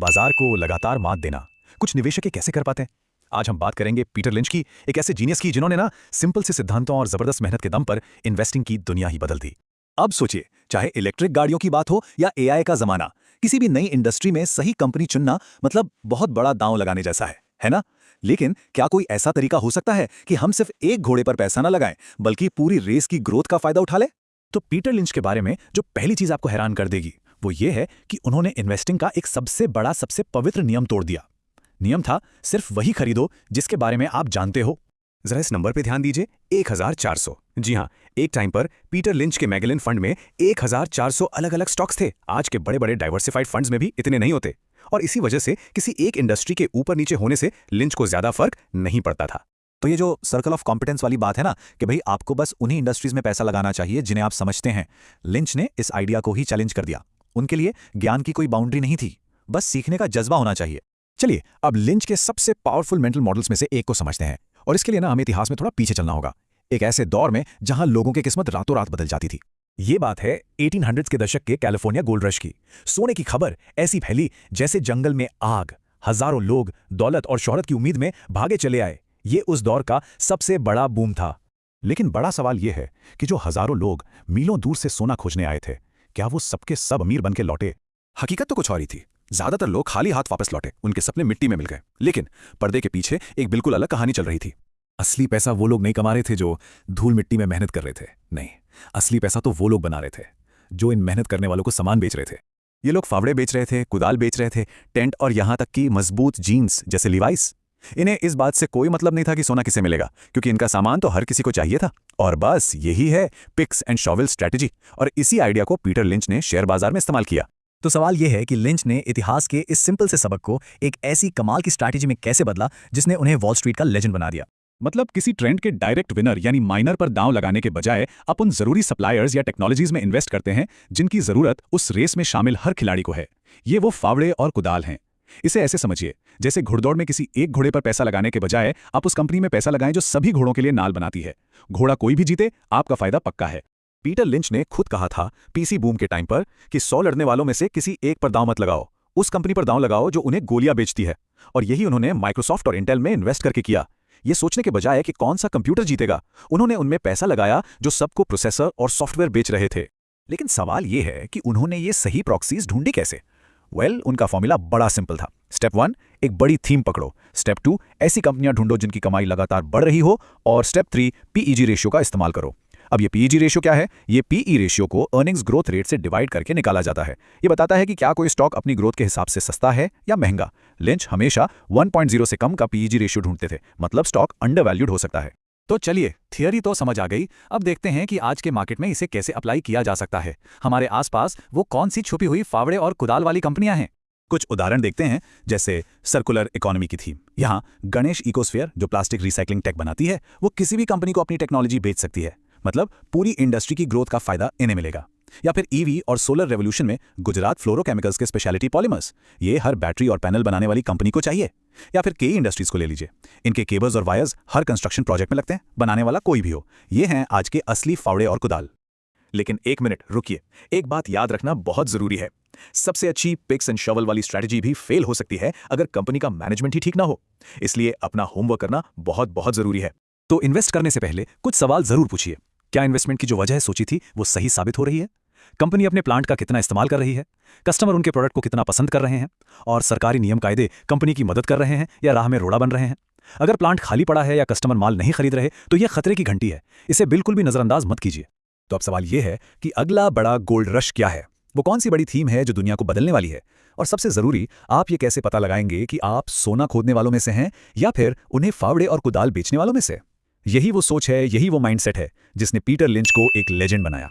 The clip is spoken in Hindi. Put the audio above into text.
बाजार को लगातार मात देना कुछ निवेशक कैसे कर पाते हैं। आज हम बात करेंगे पीटर लिंच की, एक ऐसे जीनियस की जिन्होंने ना सिंपल से सिद्धांतों और जबरदस्त मेहनत के दम पर इन्वेस्टिंग की दुनिया ही बदल दी। अब सोचिए, चाहे इलेक्ट्रिक गाड़ियों की बात हो या एआई का जमाना, किसी भी नई इंडस्ट्री में सही कंपनी चुनना मतलब बहुत बड़ा दांव लगाने जैसा है ना। लेकिन क्या कोई ऐसा तरीका हो सकता है कि हम सिर्फ एक घोड़े पर पैसा ना लगाएं बल्कि पूरी रेस की ग्रोथ का फायदा उठा ले? तो पीटर लिंच के बारे में जो पहली चीज आपको हैरान कर देगी वो ये है कि उन्होंने इन्वेस्टिंग का एक सबसे बड़ा, सबसे पवित्र नियम तोड़ दिया। नियम था, सिर्फ वही खरीदो जिसके बारे में आप जानते हो। जरा इस नंबर पे ध्यान दीजिए, 1400। जी हाँ, एक टाइम पर पीटर लिंच के मैगेलन फंड में 1400 अलग अलग स्टॉक्स थे। आज के बड़े बड़े डाइवर्सिफाइड फंड्स में भी इतने नहीं होते, और इसी वजह से किसी एक इंडस्ट्री के ऊपर नीचे होने से लिंच को ज्यादा फर्क नहीं पड़ता था। तो ये जो सर्कल ऑफ कॉम्पिटेंस वाली बात है ना, कि भाई आपको बस उन्हीं इंडस्ट्रीज में पैसा लगाना चाहिए जिन्हें आप समझते हैं, लिंच ने इस आइडिया को ही चैलेंज कर दिया। उनके लिए ज्ञान की कोई बाउंड्री नहीं थी, बस सीखने का जज्बा होना चाहिए। चलिए अब लिंच के सबसे पावरफुल मेंटल मॉडल्स में से एक को समझते हैं, और इसके लिए ना हमें इतिहास में थोड़ा पीछे चलना होगा, एक ऐसे दौर में जहां लोगों की किस्मत रातों रात बदल जाती थी। ये बात है 1800s के दशक के कैलिफोर्निया गोल्ड रश की। सोने की खबर ऐसी फैली जैसे जंगल में आग। हजारों लोग दौलत और शोहरत की उम्मीद में भागे चले आए। ये उस दौर का सबसे बड़ा बूम था। लेकिन बड़ा सवाल यह है कि जो हजारों लोग मीलों दूर से सोना खोजने आए थे, क्या वो सबके सब अमीर बनके लौटे? हकीकत तो कुछ और ही थी। ज्यादातर लोग खाली हाथ वापस लौटे, उनके सपने मिट्टी में मिल गए। लेकिन पर्दे के पीछे एक बिल्कुल अलग कहानी चल रही थी। असली पैसा वो लोग नहीं कमा रहे थे जो धूल मिट्टी में मेहनत कर रहे थे। नहीं, असली पैसा तो वो लोग बना रहे थे जो इन मेहनत करने वालों को सामान बेच रहे थे। ये लोग फावड़े बेच रहे थे, कुदाल बेच रहे थे, टेंट और यहां तक कि मजबूत जीन्स जैसे लिवाइस। इन्हें इस बात से कोई मतलब नहीं था कि सोना किसे मिलेगा, क्योंकि इनका सामान तो हर किसी को चाहिए था। और बस यही है पिक्स एंड शॉवेल स्ट्रैटेजी, और इसी आइडिया को पीटर लिंच ने शेयर बाजार में इस्तेमाल किया। तो सवाल यह है कि लिंच ने इतिहास के इस सिंपल से सबक को एक ऐसी कमाल की स्ट्रैटेजी में कैसे बदला जिसने उन्हें वॉल स्ट्रीट का लेजेंड बना दिया। मतलब किसी ट्रेंड के डायरेक्ट विनर यानी माइनर पर दांव लगाने के बजाय आप उन जरूरी सप्लायर्स या टेक्नोलॉजीज में इन्वेस्ट करते हैं जिनकी जरूरत उस रेस में शामिल हर खिलाड़ी को है। ये वो फावड़े और कुदाल हैं। इसे ऐसे समझिए, जैसे घुड़दौड़ में किसी एक घोड़े पर पैसा लगाने के बजाय आप उस कंपनी में पैसा लगाएं जो सभी घोड़ों के लिए नाल बनाती है। घोड़ा कोई भी जीते, आपका फायदा पक्का है। पीटर लिंच ने खुद कहा था पीसी बूम के टाइम पर कि 100 लड़ने वालों में से किसी एक पर दांव मत लगाओ, उस कंपनी पर दांव लगाओ जो उन्हें गोलियां बेचती है। और यही उन्होंने माइक्रोसॉफ्ट और इंटेल में इन्वेस्ट करके किया। ये सोचने के बजाय कि कौन सा कंप्यूटर जीतेगा, उन्होंने उनमें पैसा लगाया जो सबको प्रोसेसर और सॉफ्टवेयर बेच रहे थे। लेकिन सवाल यह है कि उन्होंने ये सही प्रॉक्सीज ढूंढी कैसे? उनका फॉर्मूला बड़ा सिंपल था। स्टेप 1, एक बड़ी थीम पकड़ो। स्टेप 2, ऐसी कंपनियां ढूंढो जिनकी कमाई लगातार बढ़ रही हो। और स्टेप 3, पीईजी रेशियो का इस्तेमाल करो। अब ये पीईजी रेशियो क्या है? ये पीई रेशियो को अर्निंग्स ग्रोथ रेट से डिवाइड करके निकाला जाता है। ये बताता है कि क्या कोई स्टॉक अपनी ग्रोथ के हिसाब से सस्ता है या महंगा। लिंच हमेशा 1.0 से कम का पीईजी रेशियो ढूंढते थे, मतलब स्टॉक अंडरवैल्यूड हो सकता है। तो चलिए, थियरी तो समझ आ गई, अब देखते हैं कि आज के मार्केट में इसे कैसे अप्लाई किया जा सकता है। हमारे आसपास वो कौन सी छुपी हुई फावड़े और कुदाल वाली कंपनियां हैं? कुछ उदाहरण देखते हैं, जैसे सर्कुलर इकोनॉमी की थीम। यहाँ गणेश इकोस्फीयर जो प्लास्टिक रिसाइकलिंग टेक बनाती है, वो किसी भी कंपनी को अपनी टेक्नोलॉजी बेच सकती है, मतलब पूरी इंडस्ट्री की ग्रोथ का फायदा इन्हें मिलेगा। या फिर ईवी और सोलर रेवोल्यूशन में गुजरात फ्लोरोकेमिकल्स के स्पेशलिटी पॉलीमर्स, ये हर बैटरी और पैनल बनाने वाली कंपनी को चाहिए। या फिर केई इंडस्ट्रीज को ले लीजिए, इनके केबल्स और वायर्स हर कंस्ट्रक्शन प्रोजेक्ट में लगते हैं, बनाने वाला कोई भी हो। ये हैं आज के असली फावड़े और कुदाल। लेकिन एक मिनट रुकिए, एक बात याद रखना बहुत जरूरी है। सबसे अच्छी पिक्स एंड शॉवल वाली स्ट्रैटेजी भी फेल हो सकती है अगर कंपनी का मैनेजमेंट ही ठीक ना हो। इसलिए अपना होमवर्क करना बहुत बहुत जरूरी है। तो इन्वेस्ट करने से पहले कुछ सवाल जरूर पूछिए। क्या इन्वेस्टमेंट की जो वजह सोची थी वो सही साबित हो रही है? कंपनी अपने प्लांट का कितना इस्तेमाल कर रही है? कस्टमर उनके प्रोडक्ट को कितना पसंद कर रहे हैं? और सरकारी नियम कायदे कंपनी की मदद कर रहे हैं या राह में रोड़ा बन रहे हैं? अगर प्लांट खाली पड़ा है या कस्टमर माल नहीं खरीद रहे तो यह खतरे की घंटी है। इसे बिल्कुल भी नजरअंदाज मत कीजिए। तो अब सवाल यह है कि अगला बड़ा गोल्ड रश क्या है? वो कौन सी बड़ी थीम है जो दुनिया को बदलने वाली है? और सबसे जरूरी, आप ये कैसे पता लगाएंगे कि आप सोना खोदने वालों में से हैं या फिर उन्हें फावड़े और कुदाल बेचने वालों में से? यही वो सोच है, यही वो माइंडसेट है जिसने पीटर लिंच को एक लेजेंड बनाया।